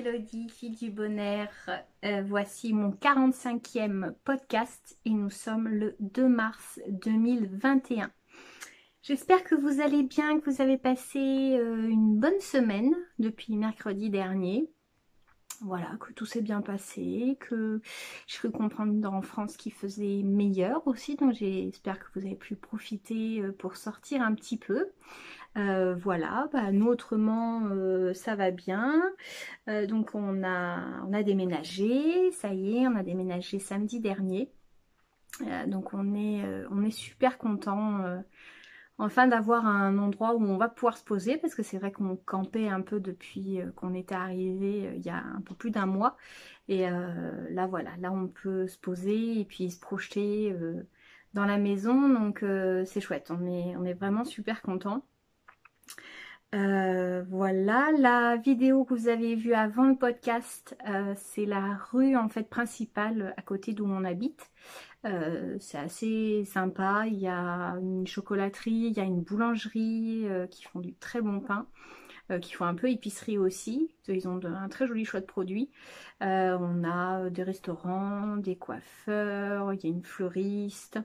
Elodie, fille du bonheur. Voici mon 45e podcast et nous sommes le 2 mars 2021. J'espère que vous allez bien, que vous avez passé une bonne semaine depuis mercredi dernier. Voilà, que tout s'est bien passé, que je cru comprendre en France qu'il faisait meilleur aussi, donc j'espère que vous avez pu profiter pour sortir un petit peu. Voilà, nous autrement ça va bien. Donc on a déménagé, ça y est, on a déménagé samedi dernier. Donc on est super content enfin d'avoir un endroit où on va pouvoir se poser, parce que c'est vrai qu'on campait un peu depuis qu'on était arrivé il y a un peu plus d'un mois. Et là voilà, là on peut se poser et puis se projeter dans la maison. Donc c'est chouette, on est vraiment super content. Voilà, la vidéo que vous avez vue avant le podcast, c'est la rue en fait principale à côté d'où on habite. C'est assez sympa, il y a une chocolaterie, il y a une boulangerie qui font du très bon pain, qui font un peu épicerie aussi. Ils ont un très joli choix de produits. On a des restaurants, des coiffeurs, il y a une fleuriste.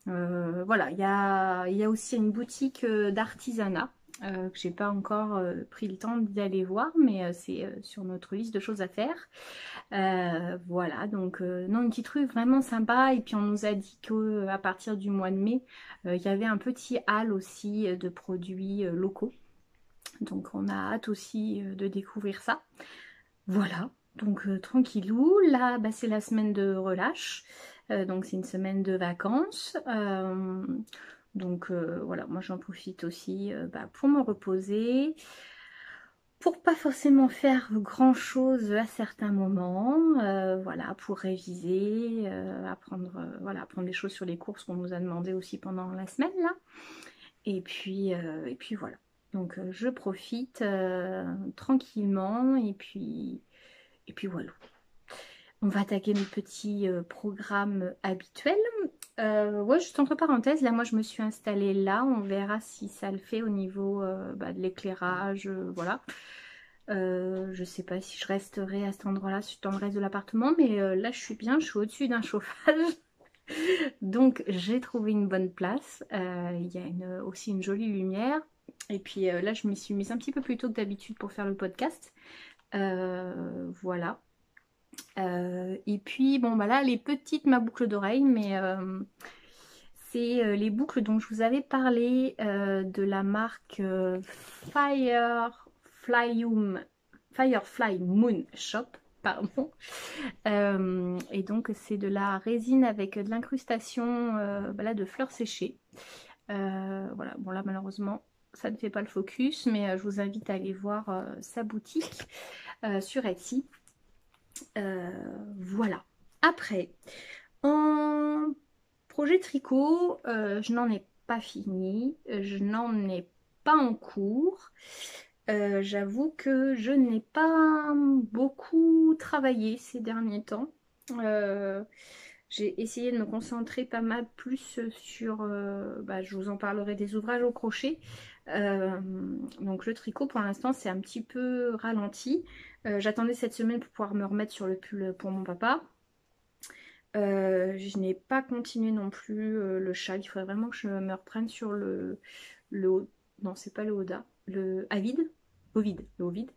Voilà, il y a aussi une boutique d'artisanat. Que j'ai pas encore pris le temps d'aller voir, mais c'est sur notre liste de choses à faire. Voilà, donc non, une petite rue vraiment sympa. Et puis on nous a dit que à partir du mois de mai, il y avait un petit hall aussi de produits locaux. Donc on a hâte aussi de découvrir ça. Voilà, donc tranquillou. Là, c'est la semaine de relâche. Donc c'est une semaine de vacances. Donc voilà, moi j'en profite aussi pour me reposer, pour pas forcément faire grand chose à certains moments, voilà, pour réviser, apprendre, voilà, apprendre des choses sur les courses qu'on nous a demandé aussi pendant la semaine là. Et puis voilà. Donc je profite tranquillement et puis voilà. On va attaquer nos petits programmes habituels. Ouais, juste entre parenthèses, là moi je me suis installée là, on verra si ça le fait au niveau de l'éclairage, voilà. Je sais pas si je resterai à cet endroit-là dans le reste de l'appartement, mais là je suis bien, je suis au-dessus d'un chauffage. Donc j'ai trouvé une bonne place, il y a aussi une jolie lumière. Et puis là je m'y suis mise un petit peu plus tôt que d'habitude pour faire le podcast. Voilà. Et puis bon là les petites ma boucle d'oreille, mais c'est les boucles dont je vous avais parlé de la marque Firefly Moon Shop, pardon. Et donc c'est de la résine avec de l'incrustation là, de fleurs séchées. Voilà, bon là malheureusement ça ne fait pas le focus, mais je vous invite à aller voir sa boutique sur Etsy. Voilà. Après, en projet tricot, je n'en ai pas fini, je n'en ai pas en cours. J'avoue que je n'ai pas beaucoup travaillé ces derniers temps. J'ai essayé de me concentrer pas mal plus sur, je vous en parlerai, des ouvrages au crochet. Donc le tricot pour l'instant c'est un petit peu ralenti. J'attendais cette semaine pour pouvoir me remettre sur le pull pour mon papa. Je n'ai pas continué non plus le châle. Il faudrait vraiment que je me reprenne sur le non, c'est pas le Oda, le Ovid, le Ovid.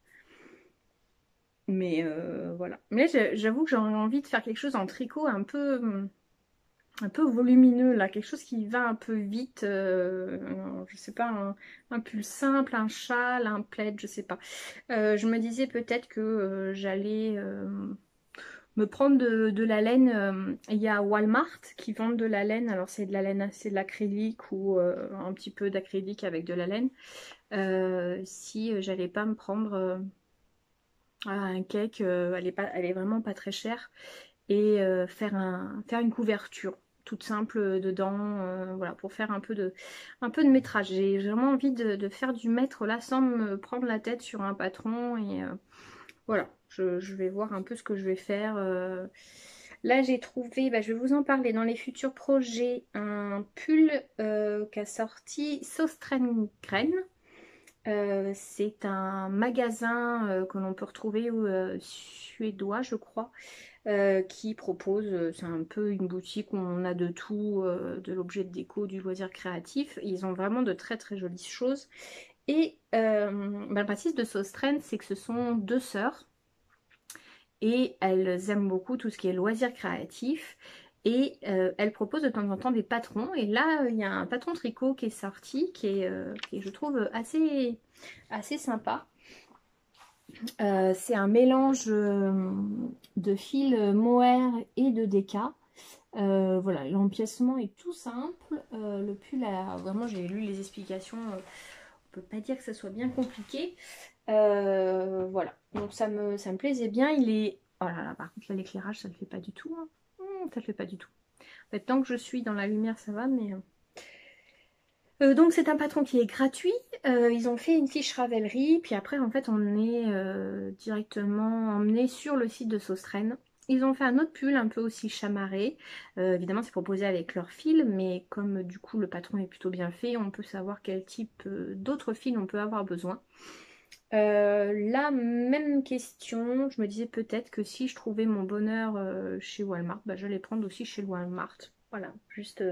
Mais voilà. Mais j'avoue que j'ai envie de faire quelque chose en tricot un peu volumineux là, quelque chose qui va un peu vite. Je sais pas, un pull simple, un châle, un plaid, je sais pas. Je me disais peut-être que j'allais me prendre de la laine. Il y a Walmart qui vendent de la laine. Alors c'est de la laine, c'est de l'acrylique ou un petit peu d'acrylique avec de la laine. Si j'allais pas me prendre un cake, elle est vraiment pas très chère, et faire une couverture toute simple dedans, voilà, pour faire un peu de métrage. J'ai vraiment envie de faire du mètre là sans me prendre la tête sur un patron. Et voilà, je vais voir un peu ce que je vais faire. Là j'ai trouvé, je vais vous en parler dans les futurs projets, un pull qu'a sorti Sauce Train Graine. C'est un magasin que l'on peut retrouver suédois, je crois, qui propose, c'est un peu une boutique où on a de tout, de l'objet de déco, du loisir créatif. Ils ont vraiment de très très jolies choses. Et le principe de Sostren, c'est que ce sont deux sœurs et elles aiment beaucoup tout ce qui est loisir créatif. Et elles proposent de temps en temps des patrons. Et là, il y a un patron tricot qui est sorti, qui est, je trouve, assez sympa. C'est un mélange de fil mohair et de déca. Voilà, l'empiècement est tout simple. Le pull, vraiment, j'ai lu les explications. On peut pas dire que ça soit bien compliqué. Voilà, donc ça me plaisait bien. Il est... Oh là là, par contre, là, l'éclairage, ça le fait pas du tout. Hein. Ça le fait pas du tout. En fait, tant que je suis dans la lumière, ça va, mais... donc c'est un patron qui est gratuit. Ils ont fait une fiche Ravelry, puis après en fait on est directement emmené sur le site de Sostren. Ils ont fait un autre pull un peu aussi chamarré. Évidemment c'est proposé avec leur fil, mais comme du coup le patron est plutôt bien fait, on peut savoir quel type d'autres fils on peut avoir besoin. La même question, je me disais peut-être que si je trouvais mon bonheur chez Walmart, bah, j'allais prendre aussi chez Walmart. Voilà, juste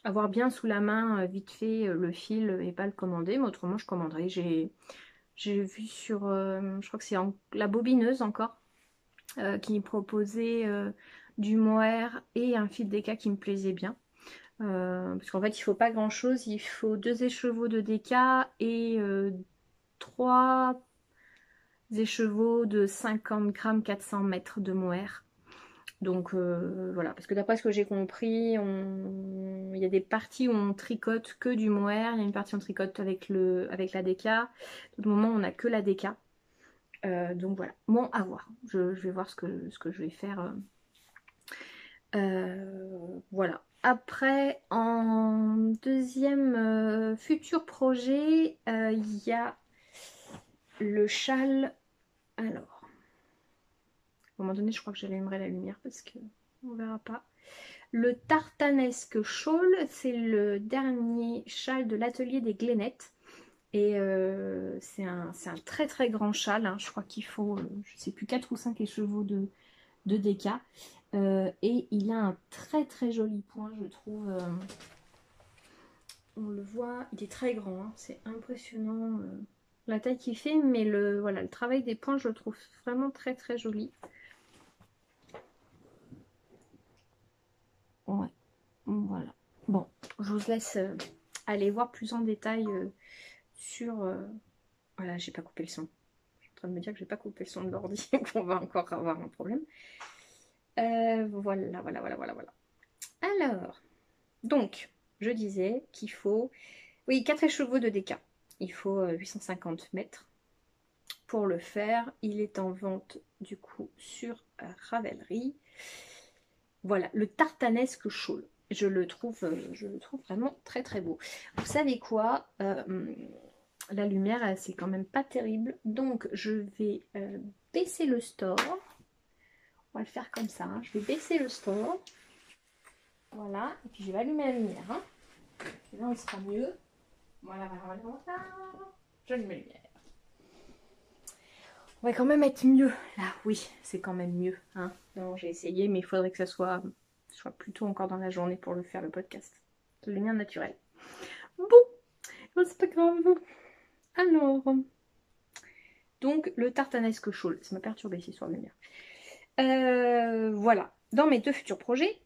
avoir bien sous la main vite fait le fil et pas le commander, mais autrement je commanderai. J'ai vu sur, je crois que c'est la bobineuse encore, qui proposait du mohair et un fil déca qui me plaisait bien. Parce qu'en fait il faut pas grand chose, il faut 2 écheveaux de déca et 3 écheveaux de 50 grammes 400 mètres de mohair. Donc voilà, parce que d'après ce que j'ai compris, il y a des parties où on tricote que du mohair, il y a une partie où on tricote avec la déca, d'autres moments on n'a que la déca. Donc voilà, bon à voir, je vais voir ce que je vais faire. Voilà. Après, en deuxième futur projet, il y a le châle. Alors, à un moment donné, je crois que j'allumerai la lumière parce que on verra pas. Le tartanesque shawl, c'est le dernier châle de l'atelier des Glénettes. Et c'est un très très grand châle. Hein. Je crois qu'il faut, je sais plus, 4 ou 5 écheveaux de déca. Et il a un très très joli point, je trouve. On le voit, il est très grand. Hein. C'est impressionnant la taille qu'il fait. Mais voilà, le travail des points, je le trouve vraiment très très joli. Ouais, voilà. Bon, je vous laisse aller voir plus en détail sur... Voilà, j'ai pas coupé le son. Je suis en train de me dire que j'ai pas coupé le son de l'ordi, qu'on va encore avoir un problème. Voilà, voilà, voilà, voilà, voilà. Alors, donc, je disais qu'il faut... Oui, 4 écheveaux de déca. Il faut 850 mètres. Pour le faire, il est en vente du coup sur Ravelry. Voilà, le tartanesque shawl. Je le trouve vraiment très très beau. Vous savez quoi, la lumière, c'est quand même pas terrible. Donc, je vais baisser le store. On va le faire comme ça. Hein. Je vais baisser le store. Voilà. Et puis, je vais allumer la lumière. Hein. Et là, on sera mieux. Voilà, voilà, voilà. J'allume la lumière. On va quand même être mieux. Là, oui, c'est quand même mieux. Hein. Non, j'ai essayé, mais il faudrait que ça soit plutôt encore dans la journée pour le faire, le podcast. La lumière naturelle. Bon, c'est pas grave. Alors, donc le tartanesque shawl, ça m'a perturbé cette histoire de lumière. Voilà, dans mes 2 futurs projets,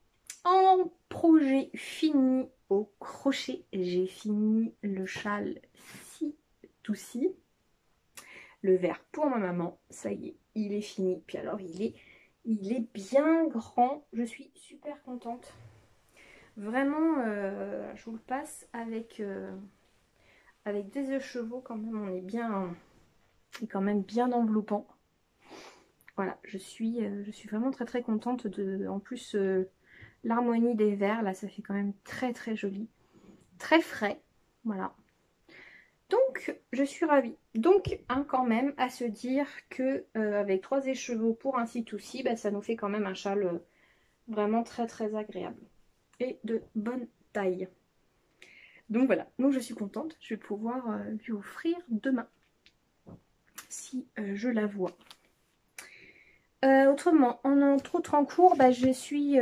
en projet fini au crochet, j'ai fini le châle ci to ci, le vert pour ma maman, ça y est, il est fini. Puis alors il est bien grand, je suis super contente. Vraiment, je vous le passe avec 2 écheveaux quand même, on est bien, quand même bien enveloppant. Voilà, je suis vraiment très très contente de, en plus l'harmonie des verts, là ça fait quand même très très joli, très frais, voilà. Donc je suis ravie. Donc quand même à se dire que avec 3 écheveaux pour un ci-to-ci, bah, ça nous fait quand même un châle vraiment très très agréable et de bonne taille. Donc voilà, donc je suis contente, je vais pouvoir lui offrir demain, si je la vois. Autrement, entre autres en cours, bah, je suis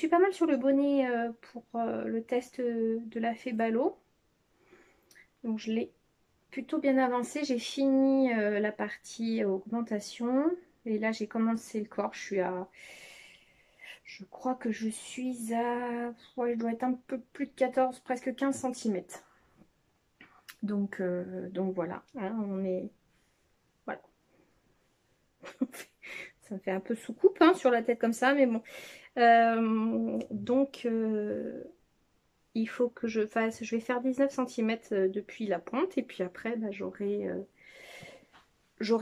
pas mal sur le bonnet pour le test de la fée Ballot. Donc je l'ai plutôt bien avancé, j'ai fini la partie augmentation. Et là j'ai commencé le corps, je crois que je suis à... Ouais, je dois être un peu plus de 14, presque 15 centimètres. Donc voilà, hein, on est... Voilà. Ça me fait un peu soucoupe hein, sur la tête comme ça, mais bon. Il faut que je fasse... Je vais faire 19 centimètres depuis la pointe. Et puis après, bah, j'aurai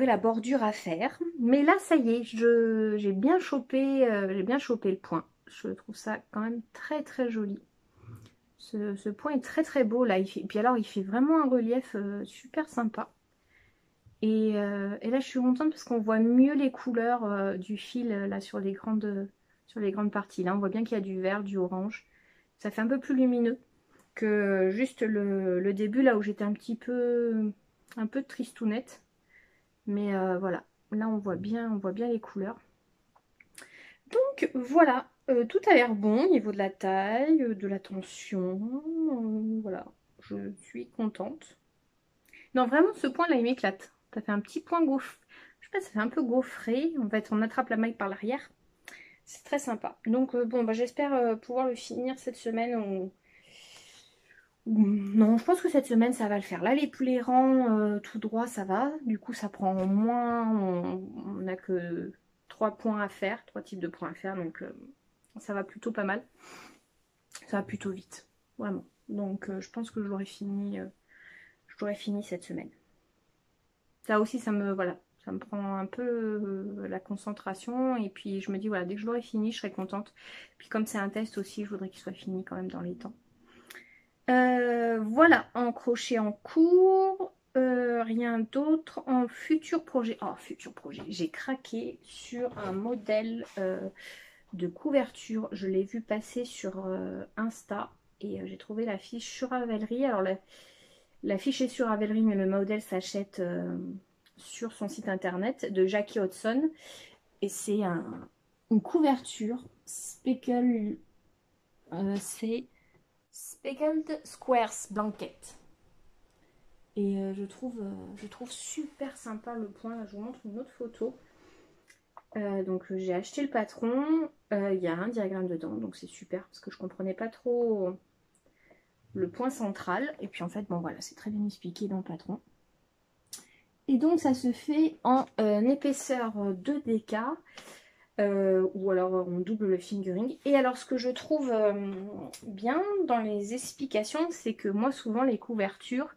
la bordure à faire. Mais là, ça y est, j'ai bien chopé le point. Je trouve ça quand même très très joli. Ce point est très très beau là. Puis alors, il fait vraiment un relief super sympa. Et là, je suis contente parce qu'on voit mieux les couleurs du fil là sur les grandes parties. Là, on voit bien qu'il y a du vert, du orange. Ça fait un peu plus lumineux que juste le début là où j'étais un peu tristounette. Mais voilà, là on voit bien les couleurs. Donc voilà, tout a l'air bon au niveau de la taille, de la tension. Voilà, je suis contente. Non, vraiment, ce point-là, il m'éclate. Ça fait un petit point gaufré. Je sais pas, ça fait un peu gaufré. En fait, on attrape la maille par l'arrière. C'est très sympa. Donc, bon, bah, j'espère pouvoir le finir cette semaine. Non, je pense que cette semaine, ça va le faire. Là, les rangs tout droit, ça va. Du coup, ça prend moins. On n'a que 3 points à faire, 3 types de points à faire. Donc, ça va plutôt pas mal. Ça va plutôt vite. Vraiment. Donc, je pense que je l'aurai fini cette semaine. Ça aussi, voilà, ça me prend un peu la concentration. Et puis je me dis, voilà, dès que je l'aurai fini, je serai contente. Puis comme c'est un test aussi, je voudrais qu'il soit fini quand même dans les temps. Voilà, en crochet en cours. Rien d'autre. En futur projet. Oh, futur projet. J'ai craqué sur un modèle de couverture. Je l'ai vu passer sur Insta. Et j'ai trouvé la fiche sur Ravelry. Alors la fiche est sur Ravelry, mais le modèle s'achète sur son site internet de Jackie Hodgson. Et c'est une couverture Speckled, c'est Speckled Squares Blanket. Et je trouve super sympa le point. Je vous montre une autre photo. Donc j'ai acheté le patron. Il y a un diagramme dedans, donc c'est super parce que je comprenais pas trop le point central. Et puis en fait, bon voilà, c'est très bien expliqué dans le patron. Et donc ça se fait en épaisseur 2DK ou alors on double le fingering. Et alors ce que je trouve bien dans les explications, c'est que moi souvent les couvertures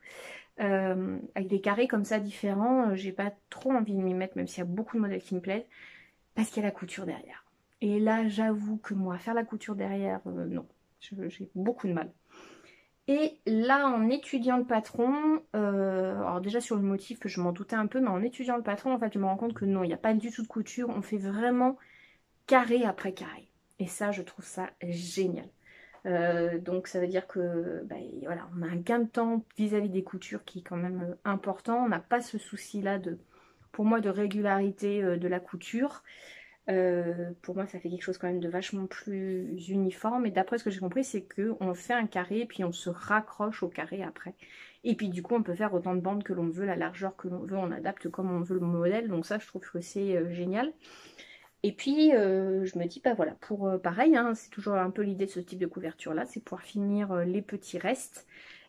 avec des carrés comme ça différents, j'ai pas trop envie de m'y mettre, même s'il y a beaucoup de modèles qui me plaisent, parce qu'il y a la couture derrière. Et là j'avoue que moi faire la couture derrière, non, j'ai beaucoup de mal. Et là, en étudiant le patron, alors déjà sur le motif, je m'en doutais un peu, mais en étudiant le patron, en fait, je me rends compte que non, il n'y a pas du tout de couture. On fait vraiment carré après carré. Et ça, je trouve ça génial. Donc ça veut dire que bah, voilà, on a un gain de temps vis-à-vis des coutures qui est quand même important. On n'a pas ce souci-là pour moi, de régularité de la couture. Pour moi ça fait quelque chose quand même de vachement plus uniforme, et d'après ce que j'ai compris c'est que on fait un carré puis on se raccroche au carré après, et puis du coup on peut faire autant de bandes que l'on veut, la largeur que l'on veut, on adapte comme on veut le modèle. Donc ça je trouve que c'est génial. Et puis je me dis bah voilà, pour pareil hein, c'est toujours un peu l'idée de ce type de couverture là, c'est pouvoir finir les petits restes.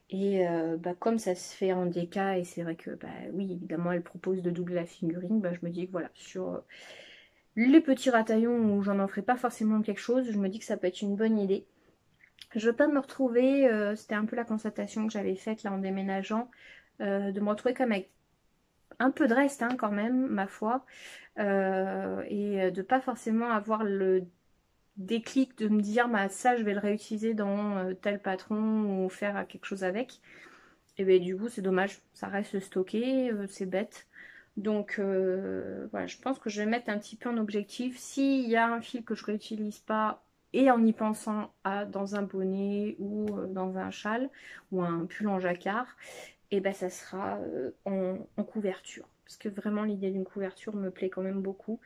Et bah, comme ça se fait en DK, et c'est vrai que bah oui évidemment elle propose de doubler la fingering, bah, je me dis que voilà, sur les petits rataillons où j'en en ferai pas forcément quelque chose, je me dis que ça peut être une bonne idée. Je veux pas me retrouver, c'était un peu la constatation que j'avais faite là en déménageant, de me retrouver comme avec un peu de reste hein, quand même, ma foi, et de pas forcément avoir le déclic de me dire bah, ça je vais le réutiliser dans tel patron ou faire quelque chose avec. Et bien du coup c'est dommage, ça reste stocké, c'est bête. Donc voilà, je pense que je vais mettre un petit peu en objectif. S'il y a un fil que je réutilise pas, et en y pensant dans un bonnet ou dans un châle ou un pull en jacquard, et ben ça sera en couverture. Parce que vraiment l'idée d'une couverture me plaît quand même beaucoup.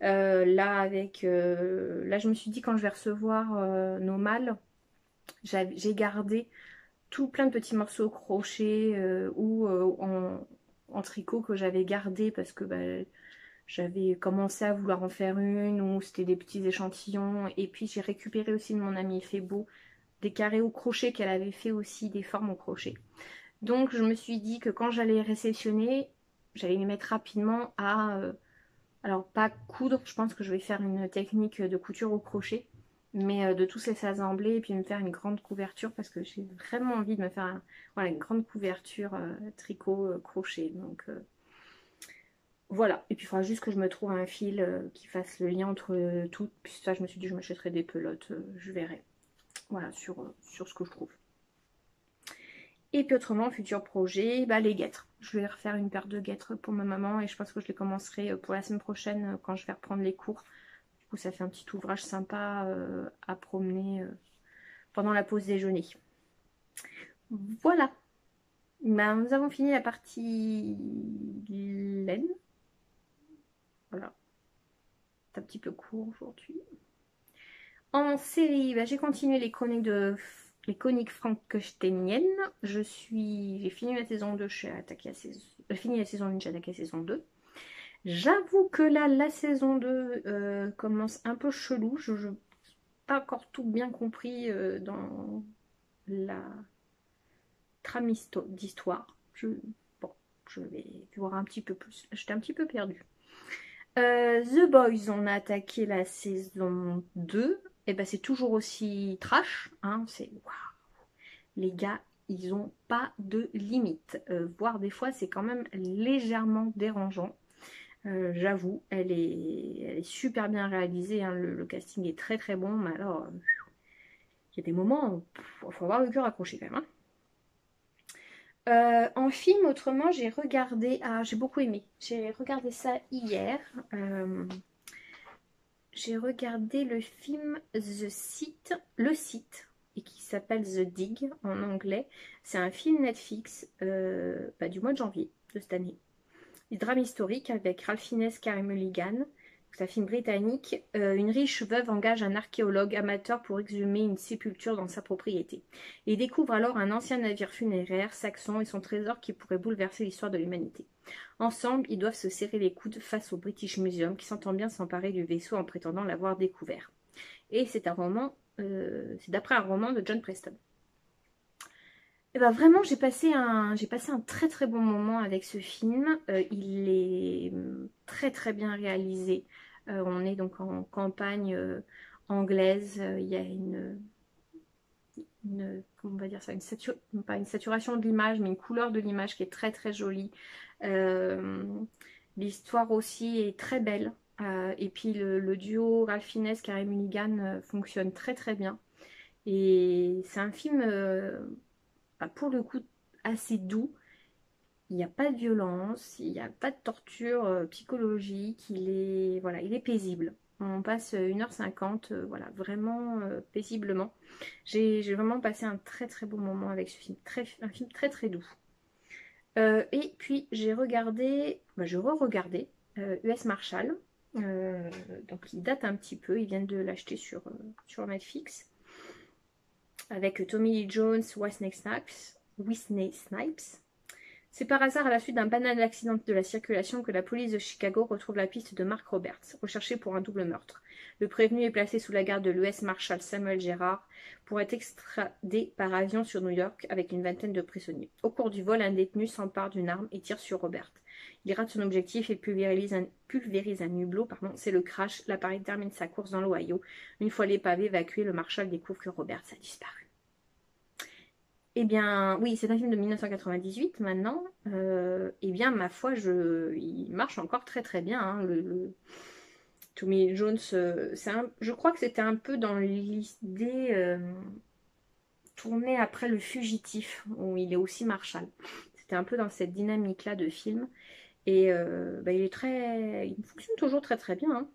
Là je me suis dit quand je vais recevoir nos malles, j'ai gardé tout plein de petits morceaux au crochet ou en tricot que j'avais gardé parce que j'avais commencé à vouloir en faire une ou c'était des petits échantillons. Et puis j'ai récupéré aussi de mon amie Febo des carrés au crochet qu'elle avait fait aussi, des formes au crochet. Donc je me suis dit que quand j'allais réceptionner, j'allais les mettre rapidement alors pas coudre, je pense que je vais faire une technique de couture au crochet, mais de tous les assembler et puis me faire une grande couverture parce que j'ai vraiment envie de me faire voilà, une grande couverture tricot crochet. Donc voilà, et puis il faudra juste que je me trouve un fil qui fasse le lien entre tout. Puis ça, je me suis dit je m'achèterai des pelotes, je verrai. Voilà, sur ce que je trouve. Et puis autrement, futur projet, les guêtres. Je vais refaire une paire de guêtres pour ma maman et je pense que je les commencerai pour la semaine prochaine quand je vais reprendre les cours. Du coup, ça fait un petit ouvrage sympa à promener pendant la pause déjeuner. Voilà. Nous avons fini la partie laine. Voilà. C'est un petit peu court aujourd'hui. En série, j'ai continué les chroniques frankensteiniennes. J'ai fini la saison 2, j'ai fini la saison 1, j'ai attaqué la saison 2. J'avoue que là, la saison 2 commence un peu chelou. Je n'ai pas encore tout bien compris dans la trame d'histoire. Bon, je vais voir un petit peu plus. J'étais un petit peu perdue. The Boys, on a attaqué la saison 2. Et c'est toujours aussi trash. Hein, c'est waouh. Les gars, ils n'ont pas de limite. Voire des fois, c'est quand même légèrement dérangeant. J'avoue, elle est super bien réalisée. Hein, le casting est très très bon. Mais alors, il y a des moments où il faut avoir le cœur accroché quand même. En film, autrement, j'ai regardé... j'ai beaucoup aimé. J'ai regardé ça hier. J'ai regardé le film Le Site, et qui s'appelle The Dig en anglais. C'est un film Netflix du mois de janvier de cette année. Un drame historique avec Ralph Fiennes, Carey Mulligan. C'est un film britannique. Une riche veuve engage un archéologue amateur pour exhumer une sépulture dans sa propriété. Il découvre alors un ancien navire funéraire saxon et son trésor qui pourrait bouleverser l'histoire de l'humanité. Ensemble, ils doivent se serrer les coudes face au British Museum qui s'entend bien s'emparer du vaisseau en prétendant l'avoir découvert. Et c'est d'après un roman de John Preston. Et vraiment, j'ai passé un très très bon moment avec ce film. Il est très très bien réalisé. On est donc en campagne anglaise. Il y a comment on va dire ça, pas une saturation de l'image, mais une couleur de l'image qui est très très jolie. L'histoire aussi est très belle. Et puis le duo Ralph Fiennes, Carey Mulligan fonctionne très très bien. Et c'est un film pour le coup assez doux. Il n'y a pas de violence, il n'y a pas de torture psychologique, il est paisible. On passe 1h50, voilà, vraiment paisiblement. J'ai vraiment passé un très très bon moment avec ce film, un film très très doux. Et puis j'ai regardé, je re-regardais US Marshall, donc il date un petit peu, ils viennent de l'acheter sur Netflix, avec Tommy Lee Jones, Wesley Snipes. C'est par hasard à la suite d'un banal accident de la circulation que la police de Chicago retrouve la piste de Mark Roberts, recherché pour un double meurtre. Le prévenu est placé sous la garde de l'US Marshal Samuel Gerard pour être extradé par avion sur New York avec une vingtaine de prisonniers. Au cours du vol, un détenu s'empare d'une arme et tire sur Robert. Il rate son objectif et pulvérise un hublot. C'est le crash. L'appareil termine sa course dans l'Ohio. Une fois l'épave évacuée, le Marshal découvre que Roberts a disparu. Eh bien, oui, c'est un film de 1998 maintenant. Eh bien, ma foi, il marche encore très très bien. Hein, Tommy Jones, je crois que c'était un peu dans l'idée tournée après Le Fugitif, où il est aussi Marshal. C'était un peu dans cette dynamique-là de film. Et il fonctionne toujours très très bien. Hein.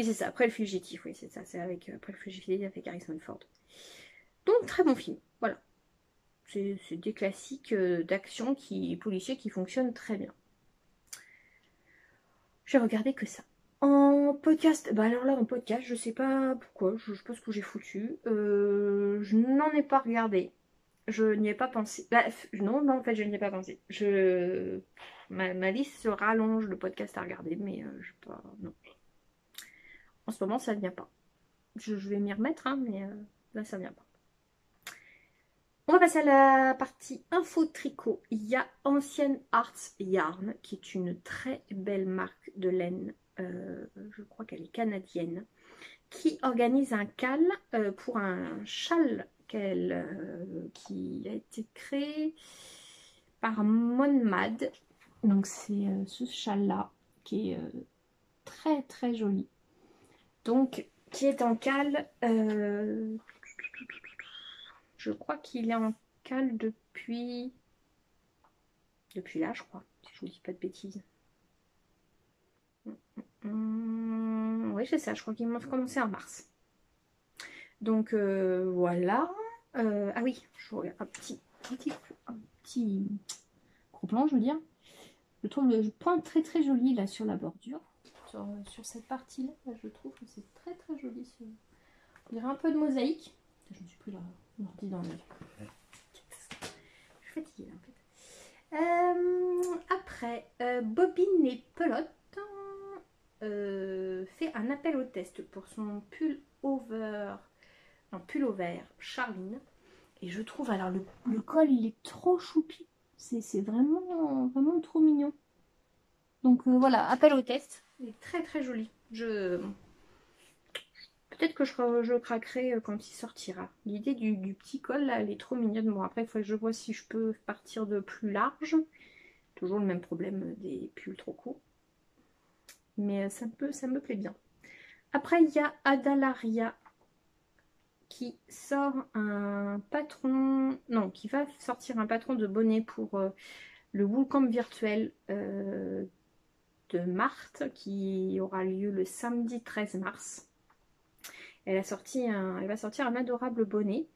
Oui, c'est ça, après le fugitif, oui, c'est ça, c'est avec après le fugitif avec Harrison Ford. Donc, très bon film, voilà. C'est des classiques d'action policiers qui fonctionnent très bien. J'ai regardé que ça. En podcast, bah alors là en podcast, je sais pas pourquoi, je sais pas ce que j'ai foutu. Je n'en ai pas regardé. Je n'y ai pas pensé. Bah, non, non, en fait, je n'y ai pas pensé. Ma liste se rallonge de podcasts à regarder, mais je pas. Non. En ce moment, ça ne vient pas. Je vais m'y remettre, hein, mais là, ça ne vient pas. On va passer à la partie info tricot. Il y a Ancienne Arts Yarn, qui est une très belle marque de laine. Je crois qu'elle est canadienne, qui organise un cal pour un châle qui a été créé par Monmad. Donc c'est ce châle-là qui est très très joli. Donc qui est en cal. Je crois qu'il est en cal depuis là, je crois, si je vous dis pas de bêtises. Oui, c'est ça, je crois qu'il m'a commencé en mars. Donc voilà. Ah oui, je regarde un petit gros plan, je veux dire. Je trouve le point très très joli là sur la bordure. Sur cette partie-là, je trouve que c'est très très joli. On dirait un peu de mosaïque. Je me suis pris l'ordi dans l'œil. Je suis fatiguée là, en fait. Après, Bobine et Pelote fait un appel au test pour son pull over Charline. Et je trouve, alors le col, il est trop choupi. C'est vraiment, vraiment trop mignon. Donc voilà, appel au test. Il est très très joli. Peut-être que je craquerai quand il sortira. L'idée du petit col, là, elle est trop mignonne. Bon, après, il faut que je vois si je peux partir de plus large. Toujours le même problème des pulls trop courts. Mais ça me plaît bien. Après, il y a Adalaria qui sort un patron... Non, qui va sortir un patron de bonnet pour le Woolcamp virtuel de Marthe qui aura lieu le samedi 13 mars. Elle va sortir un adorable bonnet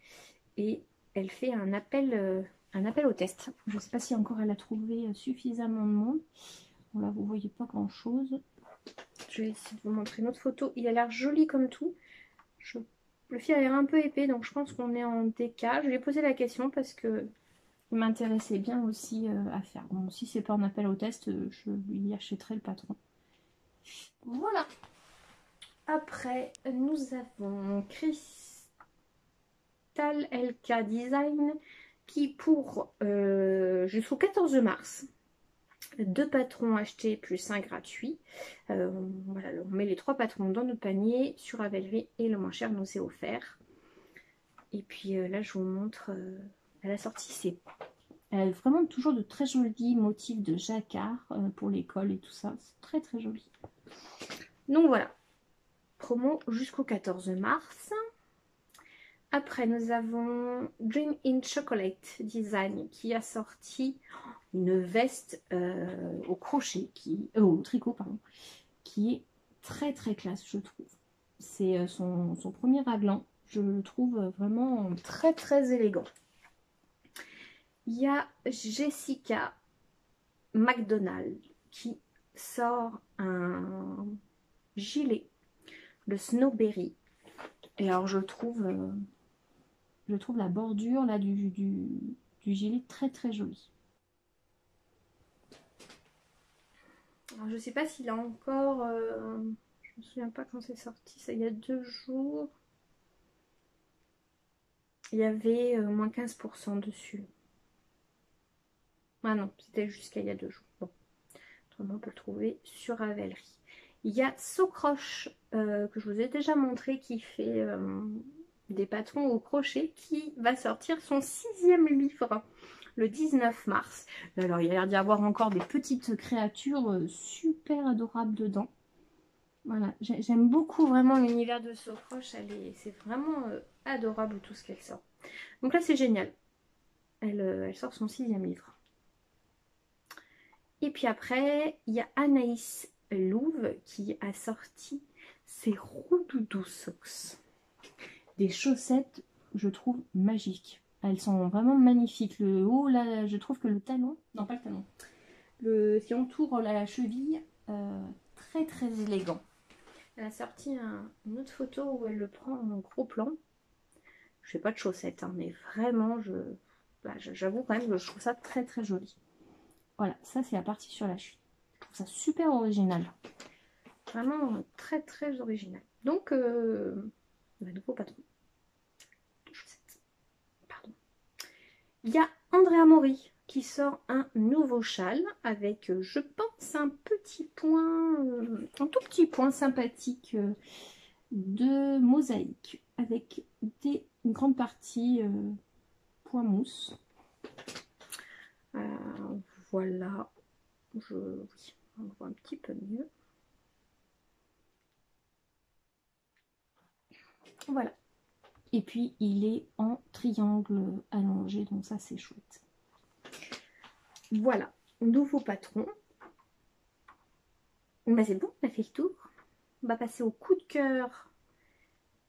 et elle fait un appel au test. Je ne sais pas si encore elle a trouvé suffisamment de monde. Bon, là, vous voyez pas grand chose. Je vais essayer de vous montrer une autre photo. Il a l'air joli comme tout. Le fil a l'air un peu épais, donc je pense qu'on est en DK. Je lui ai posé la question parce que il m'intéressait bien aussi à faire. Bon, si c'est pas un appel au test, je lui achèterai le patron. Voilà. Après, nous avons Crystal LK Design qui pour jusqu'au 14 mars, 2 patrons achetés plus 1 gratuit. Voilà, on met les 3 patrons dans notre panier sur Ravelry et le moins cher nous est offert. Et puis là, je vous montre à la sortie, elle a vraiment toujours de très jolis motifs de jacquard pour l'école et tout ça. C'est très très joli. Donc voilà, promo jusqu'au 14 mars. Après, nous avons Dream in Chocolate Design qui a sorti une veste au crochet, au tricot, pardon, qui est très très classe, je trouve. C'est son premier raglan. Je le trouve vraiment très très élégant. Il y a Jessica McDonald qui sort un gilet, le Snowberry. Et alors je trouve la bordure là du gilet très très jolie. Alors je sais pas s'il a encore... je me souviens pas quand c'est sorti, ça il y a 2 jours. Il y avait moins 15% dessus. Ah non, c'était jusqu'à il y a 2 jours. Bon, autrement on peut le trouver sur Ravelry. Il y a Socroche que je vous ai déjà montré qui fait des patrons au crochet qui va sortir son 6e livre le 19 mars. Alors il y a l'air d'y avoir encore des petites créatures super adorables dedans. Voilà, j'aime beaucoup vraiment l'univers de Socroche, c'est vraiment adorable tout ce qu'elle sort. Donc là c'est génial, elle sort son 6e livre. Et puis après, il y a Anaïs Louve qui a sorti C'est Roudoudou Socks. Des chaussettes, je trouve, magiques. Elles sont vraiment magnifiques. Le haut, là, je trouve que le talon, non pas le talon, ce qui entoure la cheville, très très élégant. Elle a sorti une autre photo où elle le prend en gros plan. Je fais pas de chaussettes, hein, mais vraiment, j'avoue quand même que je trouve ça très très joli. Voilà, ça c'est la partie sur la cheville. Je trouve ça super original. Vraiment très très original. Donc, nouveau patron. Chaussettes. Pardon. Il y a Andrea Mori qui sort un nouveau châle avec, je pense, un petit point, un tout petit point sympathique de mosaïque avec une grande partie point mousse. Voilà, oui, on voit un petit peu mieux. Voilà. Et puis il est en triangle allongé, donc ça c'est chouette. Voilà, nouveau patron. Ben c'est bon, on a fait le tour. On va passer au coup de cœur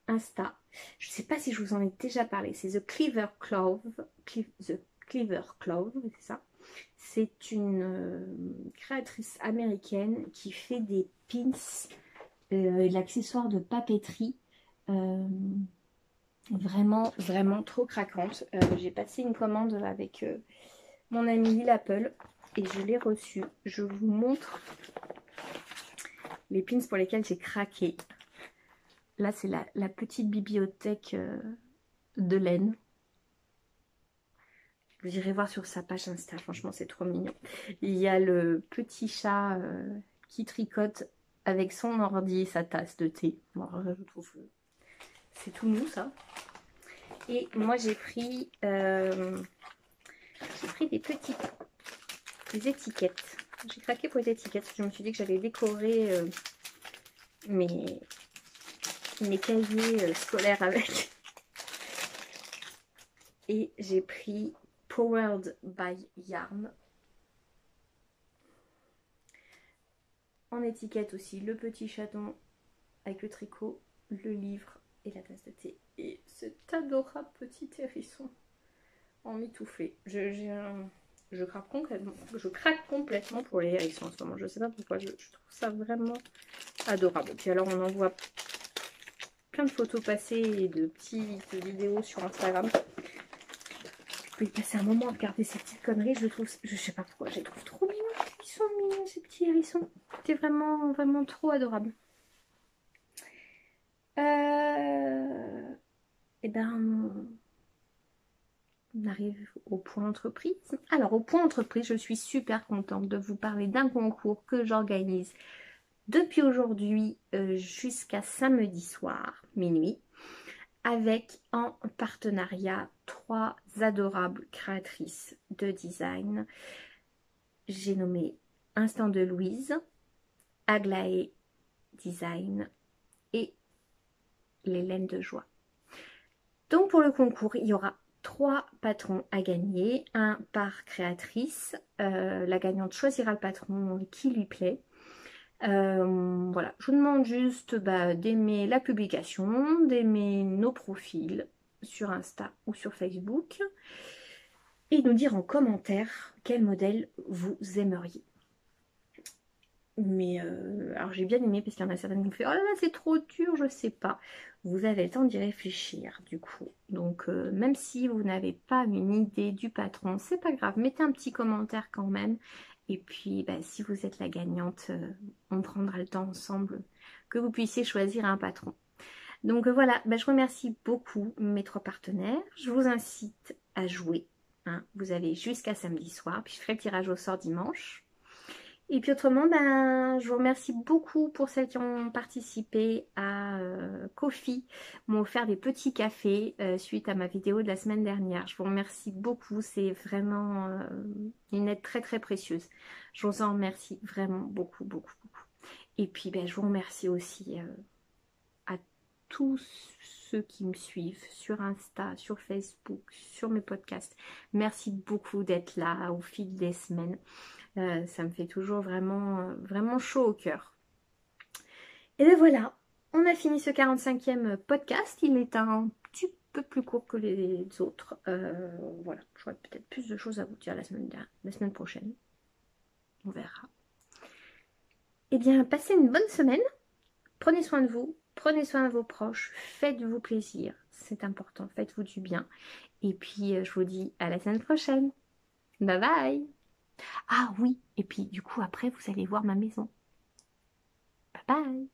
Insta. Je ne sais pas si je vous en ai déjà parlé. C'est The Clever Clove. The Clever Clove, c'est ça. C'est une créatrice américaine qui fait des pins et l'accessoire de papeterie. Vraiment, vraiment trop craquante. J'ai passé une commande avec mon ami Lil Apple et je l'ai reçu. Je vous montre les pins pour lesquels j'ai craqué. Là, c'est la petite bibliothèque de laine. Vous irez voir sur sa page Insta, franchement, c'est trop mignon. Il y a le petit chat qui tricote avec son ordi et sa tasse de thé. Bon, je trouve c'est tout nous, ça. Et moi, j'ai pris des étiquettes. J'ai craqué pour les étiquettes. Je me suis dit que j'allais décorer mes cahiers scolaires avec. Et j'ai pris Powered by Yarn. En étiquette aussi, le petit chaton avec le tricot, le livre et la tasse de thé. Et cet adorable petit hérisson en mitouflé. Je craque complètement pour les hérissons en ce moment. Je sais pas pourquoi, je trouve ça vraiment adorable. Et puis alors on en voit plein de photos passées et de petites vidéos sur Instagram. Vous pouvez passer un moment à regarder ces petites conneries. Je sais pas pourquoi, je les trouve trop mignons. Ils sont mignons ces petits hérissons. C'est vraiment, vraiment trop adorable. Et ben, on arrive au point entreprise. Alors, au point entreprise, je suis super contente de vous parler d'un concours que j'organise depuis aujourd'hui jusqu'à samedi soir, minuit, avec en partenariat 3 adorables créatrices de design. J'ai nommé Instant de Louise, Aglaé Design et l'Hélène de Joie. Donc pour le concours, il y aura 3 patrons à gagner, un par créatrice. La gagnante choisira le patron qui lui plaît. Voilà, je vous demande juste d'aimer la publication, d'aimer nos profils sur Insta ou sur Facebook et nous dire en commentaire quel modèle vous aimeriez. Mais alors j'ai bien aimé parce qu'il y en a certaines qui me font « Oh là là, c'est trop dur, je sais pas ». Vous avez le temps d'y réfléchir du coup. Donc même si vous n'avez pas une idée du patron, c'est pas grave, mettez un petit commentaire quand même. Et puis si vous êtes la gagnante, on prendra le temps ensemble que vous puissiez choisir un patron. Donc voilà, je remercie beaucoup mes 3 partenaires. Je vous incite à jouer. Hein. Vous avez jusqu'à samedi soir, puis je ferai le tirage au sort dimanche. Et puis autrement, je vous remercie beaucoup pour celles qui ont participé à Ko-fi, m'ont offert des petits cafés suite à ma vidéo de la semaine dernière. Je vous remercie beaucoup, c'est vraiment une aide très très précieuse. Je vous en remercie vraiment beaucoup, beaucoup, beaucoup. Et puis je vous remercie aussi à tous ceux qui me suivent sur Insta, sur Facebook, sur mes podcasts. Merci beaucoup d'être là au fil des semaines. Ça me fait toujours vraiment, vraiment chaud au cœur. Et bien voilà, on a fini ce 45e podcast. Il est un petit peu plus court que les autres. Voilà, j'aurai peut-être plus de choses à vous dire la semaine prochaine. On verra. Eh bien, passez une bonne semaine. Prenez soin de vous. Prenez soin de vos proches. Faites-vous plaisir. C'est important. Faites-vous du bien. Et puis, je vous dis à la semaine prochaine. Bye bye. Ah oui, et puis du coup, après, vous allez voir ma maison. Bye bye.